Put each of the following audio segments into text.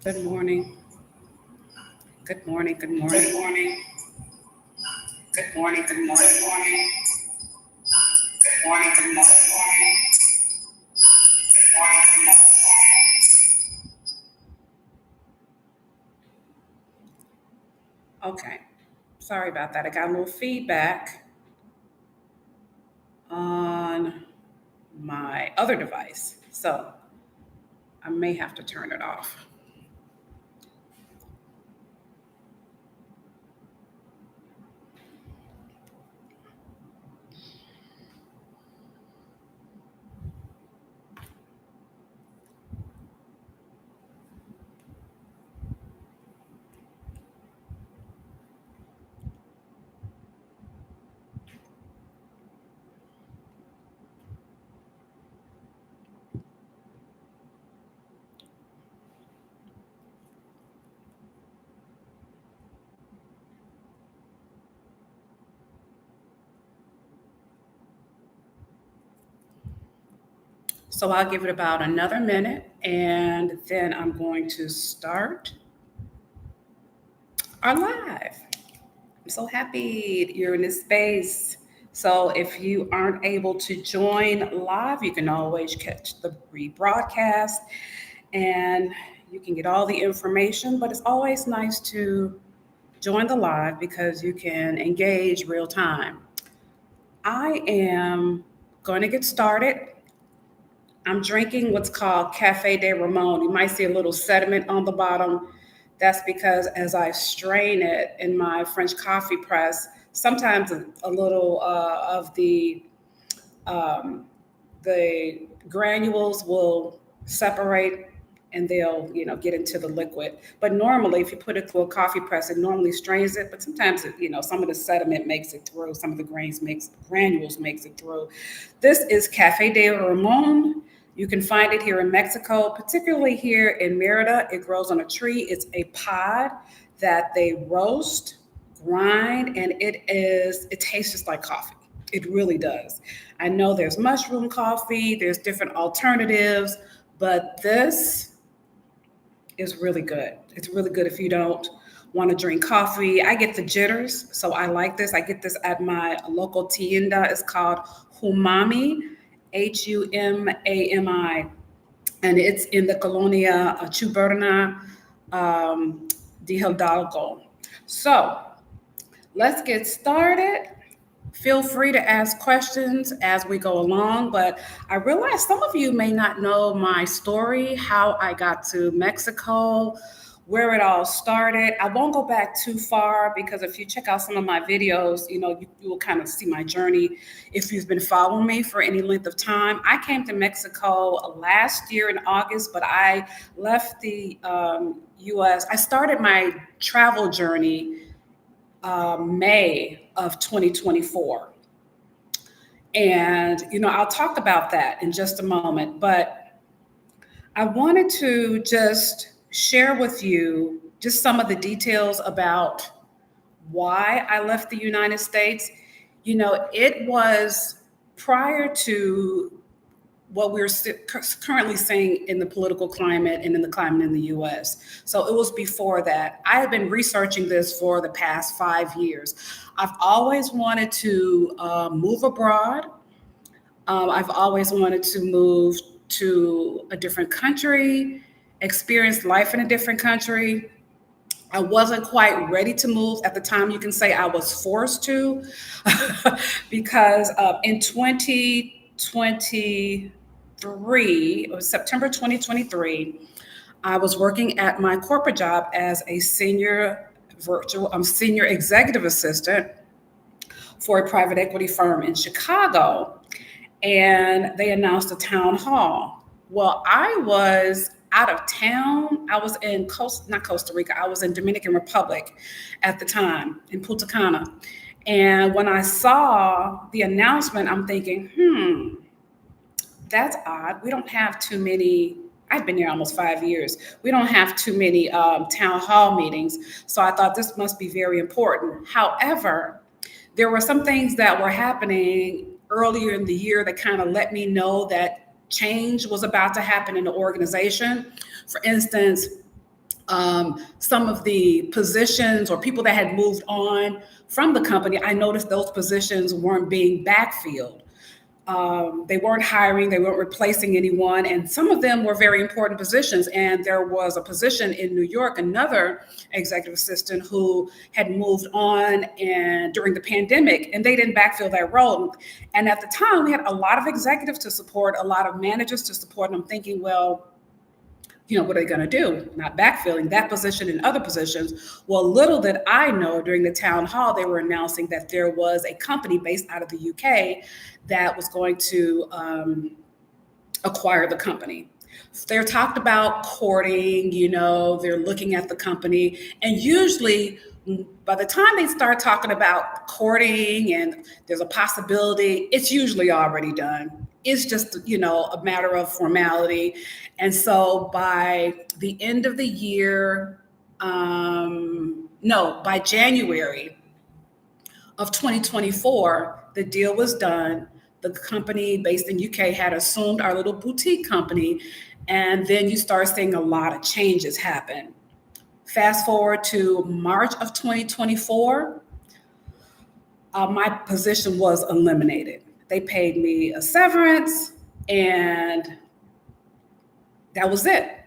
Good morning. Good morning. Good morning. Good morning. Good morning. Good morning. Good morning. Good morning. Good morning. Good morning. Good morning. Okay. Sorry about that. I got a little feedback on my other device. So I may have to turn it off. So I'll give it about another minute and then I'm going to start our live. I'm so happy you're in this space. So if you aren't able to join live, you can always catch the rebroadcast and you can get all the information. But it's always nice to join the live because you can engage real time. I am going to get started. I'm drinking what's called Cafe de Ramon. You might see a little sediment on the bottom. That's because as I strain it in my French coffee press, sometimes a little um, the granules will separate and they'll get into the liquid. But normally, if you put it through a coffee press, it normally strains it. But sometimes some of the sediment makes it through. Some of the granules makes it through. This is Cafe de Ramon. You can find it here in Mexico, particularly here in Merida. It grows on a tree. It's a pod that they roast, grind, and it tastes just like coffee. It really does. I know there's mushroom coffee, there's different alternatives, but this is really good. It's really good if you don't want to drink coffee. I get the jitters, so I like this. I get this at my local tienda. It's called Humami, Humami, and it's in the Colonia Chuberna de Hidalgo. So let's get started. Feel free to ask questions as we go along, but I realize some of you may not know my story, how I got to Mexico, where it all started. I won't go back too far because if you check out some of my videos, you will kind of see my journey if you've been following me for any length of time. I came to Mexico last year in August, but I left the US. I started my travel journey May of 2024. And, I'll talk about that in just a moment. But I wanted to just share with you just some of the details about why I left the United States. It was prior to what we're currently seeing in the political climate and in the climate in the US. So it was before that. I have been researching this for the past 5 years. I've always wanted to move abroad. I've always wanted to move to a different country, experience life in a different country. I wasn't quite ready to move at the time. You can say I was forced to because in 2023, it was September 2023, I was working at my corporate job as a senior executive assistant for a private equity firm in Chicago. And they announced a town hall. Well, I was out of town. I was in not Costa Rica. I was in Dominican Republic at the time in Punta Cana. And when I saw the announcement, I'm thinking, that's odd. We don't have too many. I've been here almost 5 years. We don't have too many town hall meetings. So I thought this must be very important. However, there were some things that were happening earlier in the year that kind of let me know that change was about to happen in the organization. For instance, Some of the positions or people that had moved on from the company, I noticed those positions weren't being backfilled. They weren't hiring, they weren't replacing anyone, and some of them were very important positions. And there was a position in New York, another executive assistant who had moved on and during the pandemic, and they didn't backfill that role. And at the time, we had a lot of executives to support, a lot of managers to support, and I'm thinking, well, what are they going to do? Not backfilling that position and other positions. Well, little did I know, during the town hall, they were announcing that there was a company based out of the UK that was going to acquire the company. They're talked about courting, they're looking at the company. And usually by the time they start talking about courting and there's a possibility, it's usually already done. It's just, a matter of formality. And so by the end of the year, by January of 2024, the deal was done. The company based in UK had assumed our little boutique company. And then you start seeing a lot of changes happen. Fast forward to March of 2024, my position was eliminated. They paid me a severance, and that was it.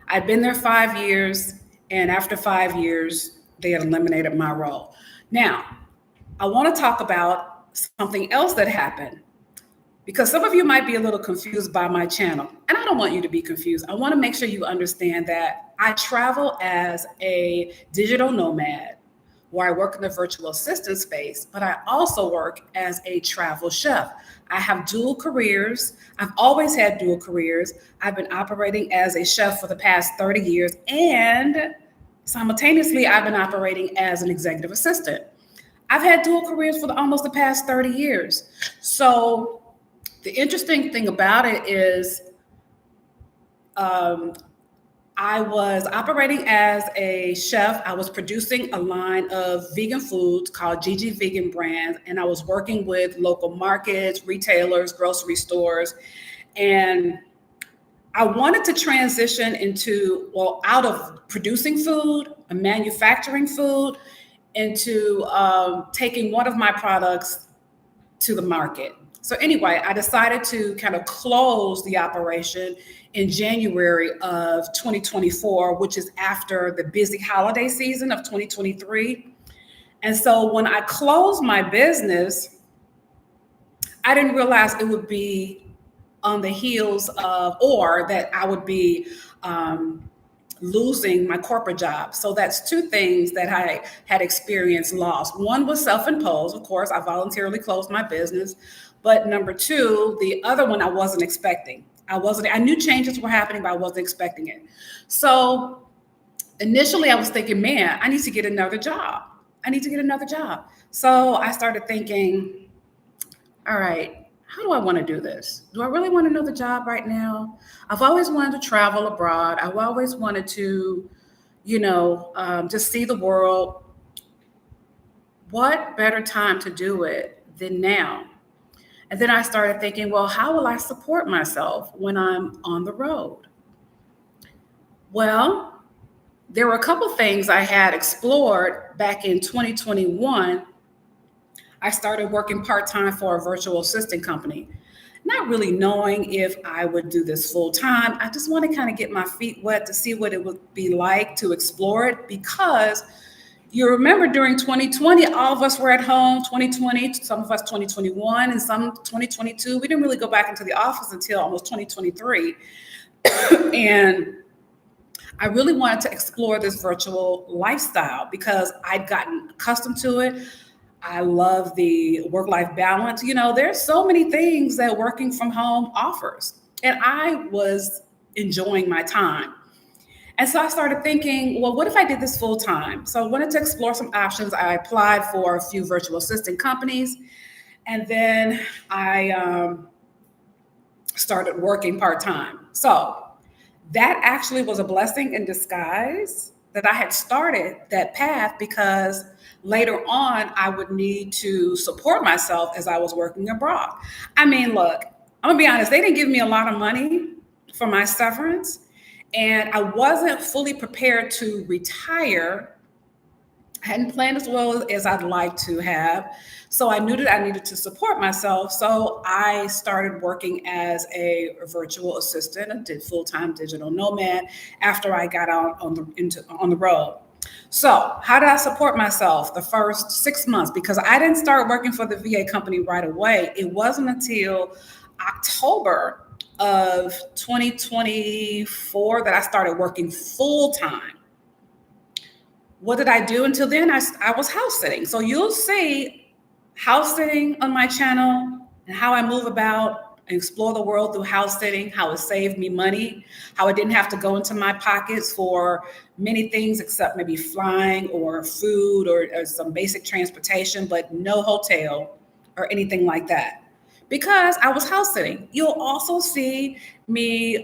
I'd been there 5 years, and after 5 years, they had eliminated my role. Now, I want to talk about something else that happened, because some of you might be a little confused by my channel, and I don't want you to be confused. I want to make sure you understand that I travel as a digital nomad, where I work in the virtual assistant space, but I also work as a travel chef. I have dual careers. I've always had dual careers. I've been operating as a chef for the past 30 years, and simultaneously, I've been operating as an executive assistant. I've had dual careers for almost the past 30 years. So the interesting thing about it is I was operating as a chef. I was producing a line of vegan foods called GG Vegan Brands, and I was working with local markets, retailers, grocery stores. And I wanted to transition out of producing food and manufacturing food into taking one of my products to the market. So anyway, I decided to kind of close the operation in January of 2024, which is after the busy holiday season of 2023. And so when I closed my business, I didn't realize it would be on the heels of, or that I would be losing my corporate job. So that's two things that I had experienced loss. One was self-imposed. Of course, I voluntarily closed my business. But number two, the other one I wasn't expecting. I knew changes were happening, but I wasn't expecting it. So initially I was thinking, man, I need to get another job. So I started thinking, all right, how do I want to do this? Do I really want another job right now? I've always wanted to travel abroad. I've always wanted to, just see the world. What better time to do it than now? And then I started thinking, well, how will I support myself when I'm on the road? Well, there were a couple things I had explored back in 2021. I started working part-time for a virtual assistant company, not really knowing if I would do this full-time. I just want to kind of get my feet wet to see what it would be like to explore it, because you remember during 2020, all of us were at home. 2020, some of us 2021, and some 2022. We didn't really go back into the office until almost 2023. And I really wanted to explore this virtual lifestyle because I'd gotten accustomed to it. I love the work-life balance. There's so many things that working from home offers, and I was enjoying my time. And so I started thinking, well, what if I did this full time? So I wanted to explore some options. I applied for a few virtual assistant companies, and then I started working part-time. So that actually was a blessing in disguise that I had started that path, because later on I would need to support myself as I was working abroad. I mean, look, I'm gonna be honest, they didn't give me a lot of money for my severance. And I wasn't fully prepared to retire. I hadn't planned as well as I'd like to have. So I knew that I needed to support myself. So I started working as a virtual assistant, a full-time digital nomad after I got out on the road. So how did I support myself the first 6 months? Because I didn't start working for the VA company right away. It wasn't until October of 2024 that I started working full time. What did I do until then? I was house sitting. So you'll see house sitting on my channel and how I move about and explore the world through house sitting, how it saved me money, how I didn't have to go into my pockets for many things except maybe flying or food or some basic transportation, but no hotel or anything like that, because I was house sitting. You'll also see me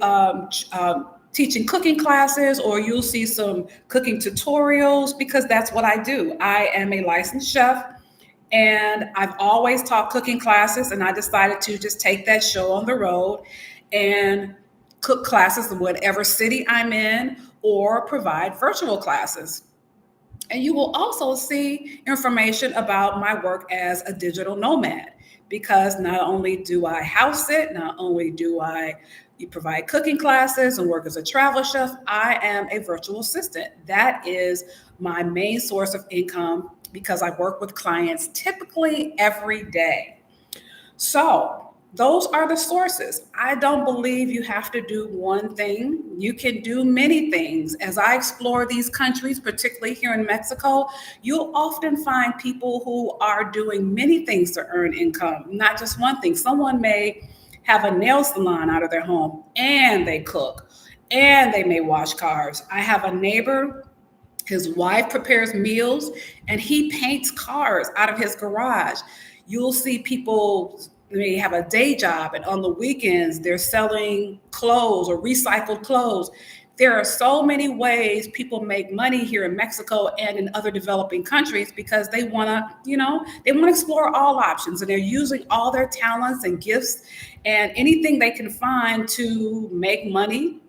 teaching cooking classes, or you'll see some cooking tutorials, because that's what I do. I am a licensed chef, and I've always taught cooking classes, and I decided to just take that show on the road and cook classes in whatever city I'm in, or provide virtual classes. And you will also see information about my work as a digital nomad, because not only do I house sit, not only do I provide cooking classes and work as a travel chef, I am a virtual assistant. That is my main source of income, because I work with clients typically every day. So those are the sources. I don't believe you have to do one thing. You can do many things. As I explore these countries, particularly here in Mexico, you'll often find people who are doing many things to earn income, not just one thing. Someone may have a nail salon out of their home, and they cook, and they may wash cars. I have a neighbor, his wife prepares meals, and he paints cars out of his garage. You'll see people, they have a day job, and on the weekends they're selling clothes or recycled clothes. There are so many ways people make money here in Mexico and in other developing countries, because they want to explore all options, and they're using all their talents and gifts and anything they can find to make money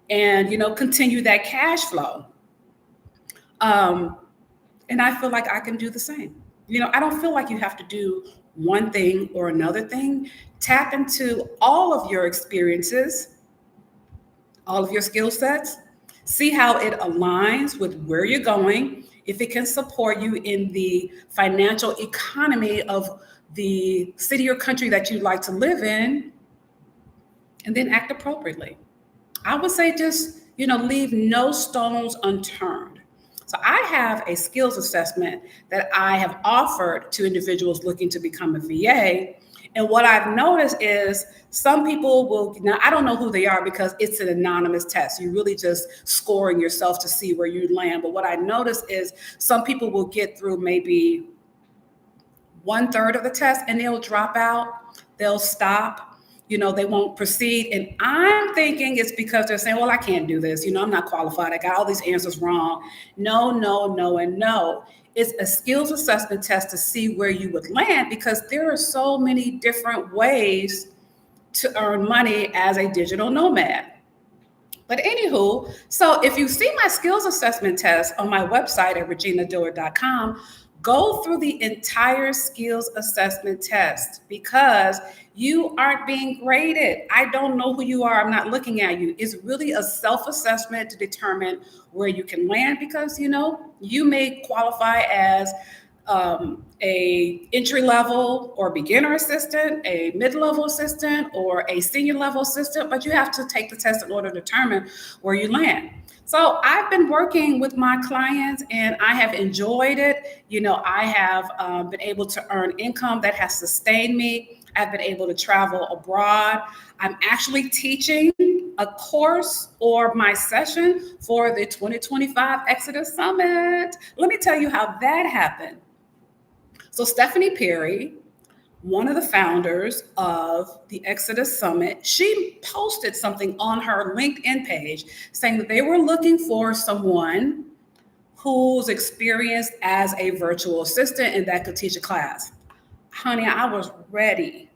and, continue that cash flow. And I feel like I can do the same. I don't feel like you have to do one thing or another thing. Tap into all of your experiences, all of your skill sets, see how it aligns with where you're going, if it can support you in the financial economy of the city or country that you'd like to live in, and then act appropriately. I would say just, leave no stones unturned. So I have a skills assessment that I have offered to individuals looking to become a VA. And what I've noticed is some people will, now I don't know who they are because it's an anonymous test. You're really just scoring yourself to see where you land. But what I noticed is some people will get through maybe 1/3 of the test and they'll drop out, they'll stop. They won't proceed. And I'm thinking it's because they're saying, well, I can't do this. I'm not qualified. I got all these answers wrong. No, no, no, and no. It's a skills assessment test to see where you would land, because there are so many different ways to earn money as a digital nomad. But anywho, so if you see my skills assessment test on my website at reginadillard.com, go through the entire skills assessment test, because you aren't being graded. I don't know who you are. I'm not looking at you. It's really a self-assessment to determine where you can land, because, you may qualify as a entry level or beginner assistant, a mid-level assistant, or a senior level assistant, but you have to take the test in order to determine where you land. So I've been working with my clients and I have enjoyed it. I have been able to earn income that has sustained me. I've been able to travel abroad. I'm actually teaching a course or my session for the 2025 Exodus Summit. Let me tell you how that happened. So Stephanie Perry, one of the founders of the Exodus Summit, she posted something on her LinkedIn page saying that they were looking for someone who's experienced as a virtual assistant and that could teach a class. Honey, I was ready.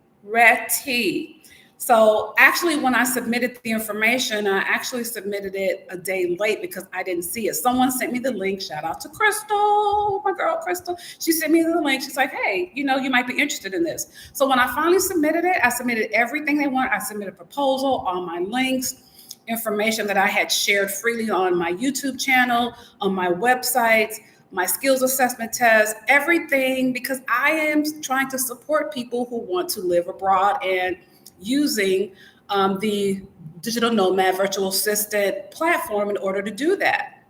So actually, when I submitted the information, I actually submitted it a day late because I didn't see it. Someone sent me the link. Shout out to Crystal, my girl Crystal. She sent me the link. She's like, hey, you might be interested in this. So when I finally submitted it, I submitted everything they want. I submitted a proposal, all my links, information that I had shared freely on my YouTube channel, on my website, my skills assessment test, everything, because I am trying to support people who want to live abroad and using the digital nomad virtual assistant platform in order to do that.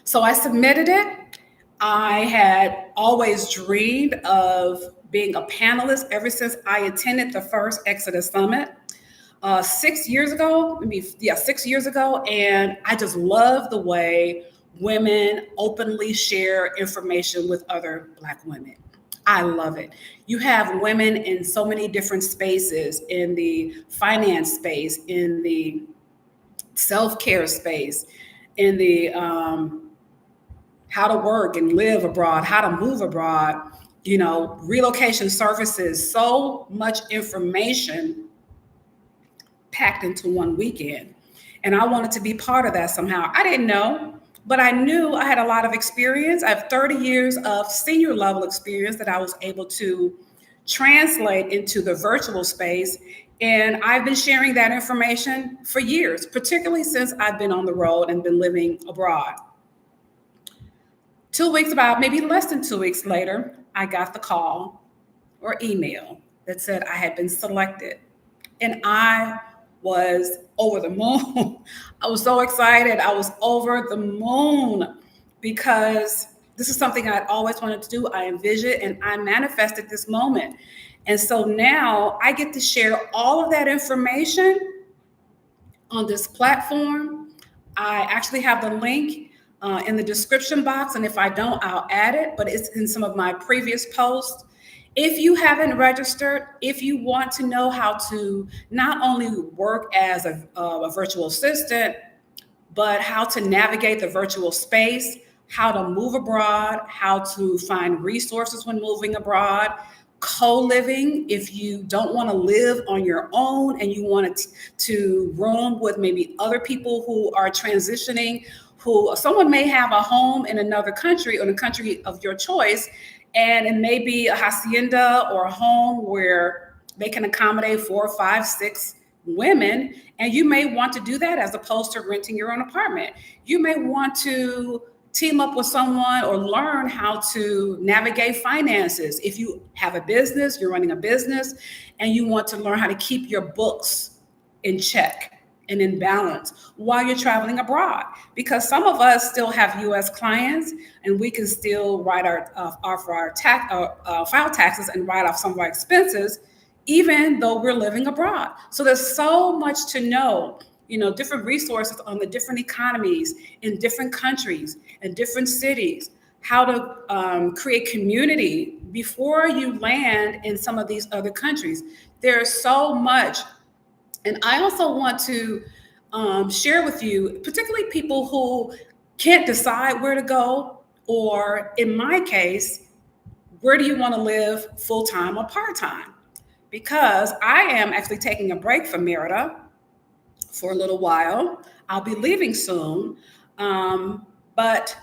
So I submitted it. I had always dreamed of being a panelist ever since I attended the first Exodus Summit 6 years ago, 6 years ago. And I just love the way women openly share information with other Black women. I love it. You have women in so many different spaces, in the finance space, in the self-care space, in the how to work and live abroad, how to move abroad, relocation services, so much information packed into one weekend. And I wanted to be part of that somehow. I didn't know, but I knew I had a lot of experience. I have 30 years of senior level experience that I was able to translate into the virtual space. And I've been sharing that information for years, particularly since I've been on the road and been living abroad. 2 weeks, about maybe less than 2 weeks later, I got the call or email that said I had been selected. And I was over the moon. I was so excited. I was over the moon because this is something I'd always wanted to do. I envisioned and I manifested this moment. And so now I get to share all of that information on this platform. I actually have the link in the description box. And if I don't, I'll add it, but it's in some of my previous posts. If you haven't registered, if you want to know how to not only work as a virtual assistant, but how to navigate the virtual space, how to move abroad, how to find resources when moving abroad, co-living, if you don't want to live on your own and you want to room with maybe other people who are transitioning, someone may have a home in another country or in a country of your choice, and it may be a hacienda or a home where they can accommodate 4, 5, 6 women. And you may want to do that as opposed to renting your own apartment. You may want to team up with someone or learn how to navigate finances. If you have a business, you're running a business, and you want to learn how to keep your books in check and in balance while you're traveling abroad, because some of us still have U.S. clients and we can still write file taxes and write off some of our expenses, even though we're living abroad. So there's so much to know, different resources on the different economies in different countries and different cities, how to create community before you land in some of these other countries. There's so much. And I also want to share with you, particularly people who can't decide where to go, or in my case, where do you want to live full-time or part-time? Because I am actually taking a break from Merida for a little while. I'll be leaving soon, but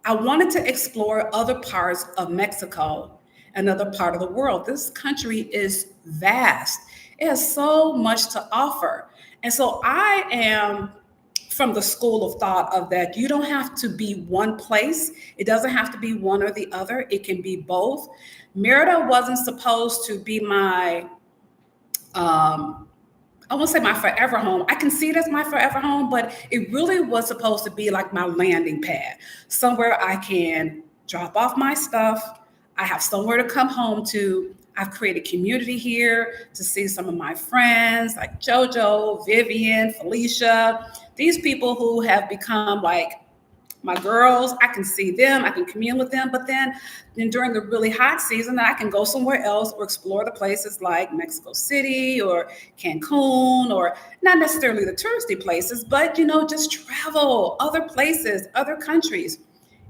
I wanted to explore other parts of Mexico, another part of the world. This country is vast. It has so much to offer. And so I am from the school of thought of that you don't have to be one place. It doesn't have to be one or the other. It can be both. Merida wasn't supposed to be my, I won't say my forever home. I can see it as my forever home, but it really was supposed to be like my landing pad, somewhere I can drop off my stuff. I have somewhere to come home to. I've created community here to see some of my friends like JoJo, Vivian, Felicia, these people who have become like my girls. I can see them, I can commune with them, but then during the really hot season, I can go somewhere else or explore the places like Mexico City or Cancun, or not necessarily the touristy places, but just travel other places, other countries.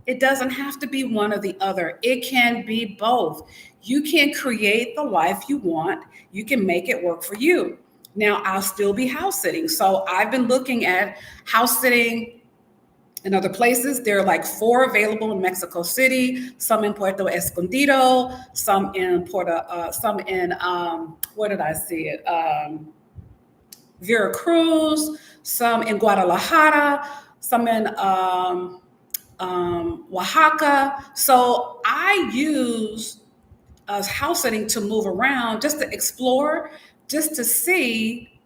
It doesn't have to be one or the other. It can be both. You can create the life you want. You can make it work for you. Now, I'll still be house sitting. So I've been looking at house sitting in other places. There are like 4 available in Mexico City, some in Puerto Escondido, some in where did I see it? Veracruz, some in Guadalajara, some in Oaxaca. So I use house sitting to move around, just to explore, just to see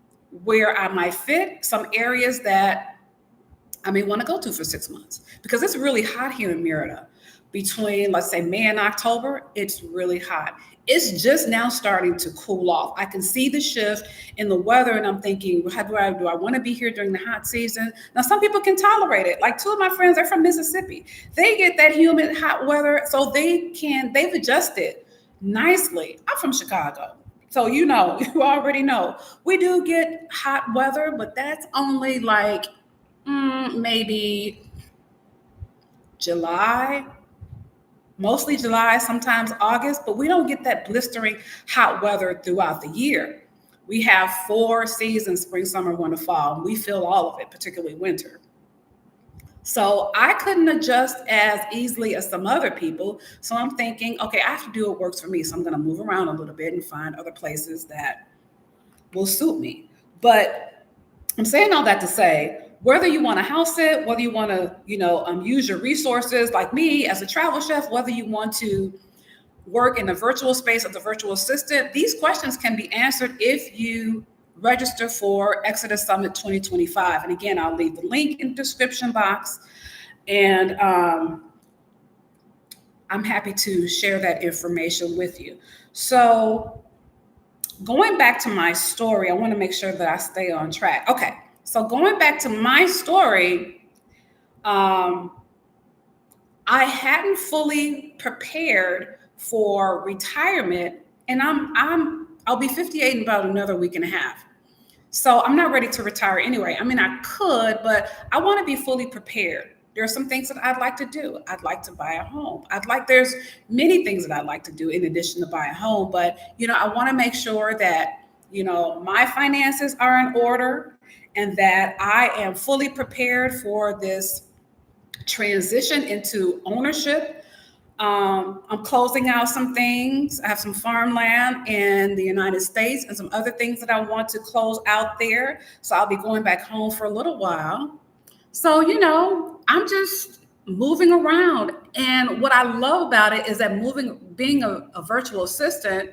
where I might fit, some areas that I may want to go to for 6 months, because it's really hot here in Merida. Between, let's say, May and October, it's really hot. It's just now starting to cool off. I can see the shift in the weather, and I'm thinking, how do I want to be here during the hot season? Now, some people can tolerate it. Like 2 of my friends, they're from Mississippi. They get that humid, hot weather, so they've adjusted nicely. I'm from Chicago. So, you already know, we do get hot weather, but that's only like maybe July, mostly July, sometimes August, but we don't get that blistering hot weather throughout the year. We have 4 seasons, spring, summer, winter, fall, and we feel all of it, particularly winter. So I couldn't adjust as easily as some other people. So I'm thinking, okay, I have to do what works for me. So I'm going to move around a little bit and find other places that will suit me. But I'm saying all that to say, whether you want to house sit, whether you want to, use your resources like me as a travel chef, whether you want to work in the virtual space as a virtual assistant, these questions can be answered if you register for Exodus Summit 2025. And again, I'll leave the link in the description box. And I'm happy to share that information with you. So going back to my story, I want to make sure that I stay on track. Okay. So going back to my story, I hadn't fully prepared for retirement, and I'll be 58 in about another week and a half. So I'm not ready to retire anyway. I mean, I could, but I want to be fully prepared. There are some things that I'd like to do. I'd like to buy a home. There's many things that I'd like to do in addition to buy a home, but I want to make sure that my finances are in order, and that I am fully prepared for this transition into ownership. I'm closing out some things. I have some farmland in the United States and some other things that I want to close out there. So I'll be going back home for a little while. So, I'm just moving around. And what I love about it is that being a virtual assistant,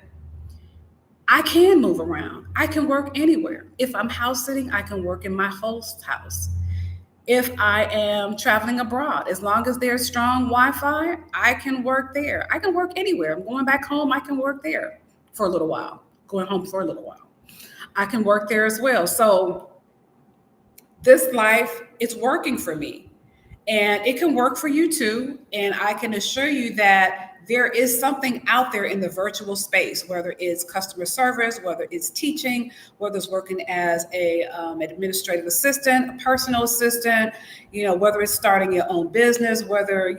I can move around. I can work anywhere. If I'm house sitting, I can work in my host house. If I am traveling abroad, as long as there's strong Wi-Fi, I can work there. I can work anywhere. I'm going back home, I can work there for a little while. Going home for a little while, I can work there as well. So this life, it's working for me. And it can work for you too. And I can assure you that there is something out there in the virtual space, whether it's customer service, whether it's teaching, whether it's working as a administrative assistant, a personal assistant, whether it's starting your own business, whether,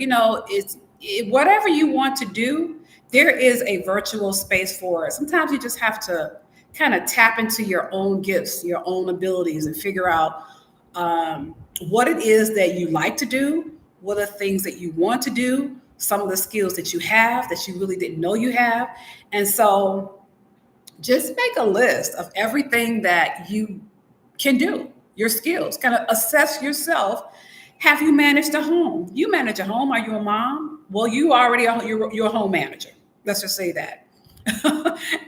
whatever you want to do, there is a virtual space for it. Sometimes you just have to kind of tap into your own gifts, your own abilities, and figure out what it is that you like to do, what are things that you want to do, some of the skills that you have that you really didn't know you have. And so just make a list of everything that you can do, your skills, kind of assess yourself. Have you managed a home? You manage a home. Are you a mom? Well, you're a home manager. Let's just say that.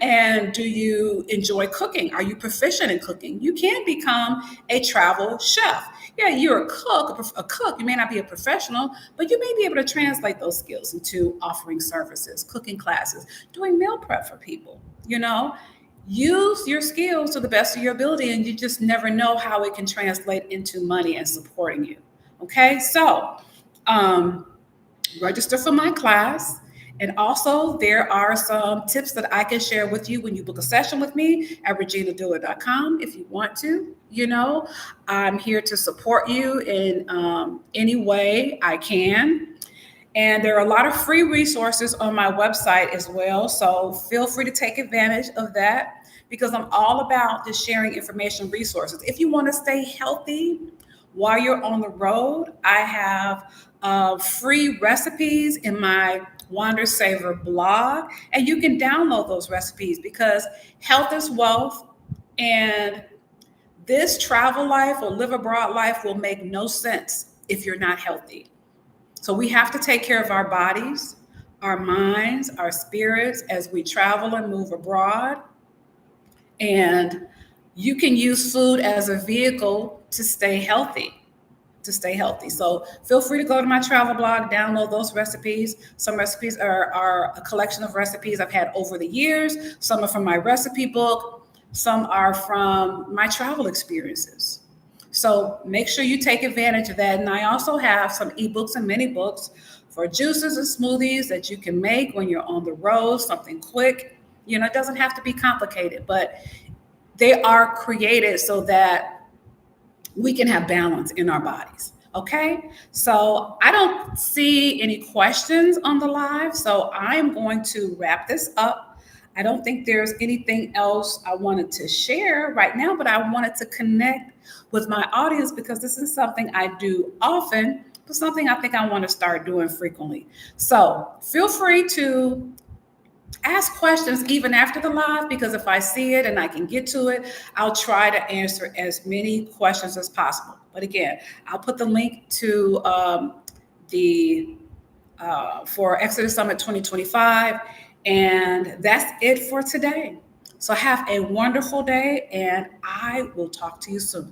And do you enjoy cooking? Are you proficient in cooking? You can become a travel chef. Yeah, you're a cook. You may not be a professional, but you may be able to translate those skills into offering services, cooking classes, doing meal prep for people. Use your skills to the best of your ability, and you just never know how it can translate into money and supporting you. Okay, so register for my class. And also, there are some tips that I can share with you when you book a session with me at reginadiller.com if you want to. I'm here to support you in any way I can. And there are a lot of free resources on my website as well. So feel free to take advantage of that because I'm all about just sharing information resources. If you want to stay healthy while you're on the road, I have free recipes in my Wander Savor blog, and you can download those recipes because health is wealth, and this travel life or live abroad life will make no sense if you're not healthy. So we have to take care of our bodies, our minds, our spirits as we travel and move abroad. And you can use food as a vehicle to stay healthy. So feel free to go to my travel blog, download those recipes. Some recipes are a collection of recipes I've had over the years. Some are from my recipe book. Some are from my travel experiences. So make sure you take advantage of that. And I also have some ebooks and mini books for juices and smoothies that you can make when you're on the road, something quick. It doesn't have to be complicated, but they are created so that we can have balance in our bodies. Okay, so I don't see any questions on the live, so I'm going to wrap this up. I don't think there's anything else I wanted to share right now, but I wanted to connect with my audience because this is something I do often, but something I think I want to start doing frequently. So feel free to ask questions even after the live, because if I see it and I can get to it, I'll try to answer as many questions as possible. But again, I'll put the link to for Exodus Summit 2025. And that's it for today. So have a wonderful day, and I will talk to you soon.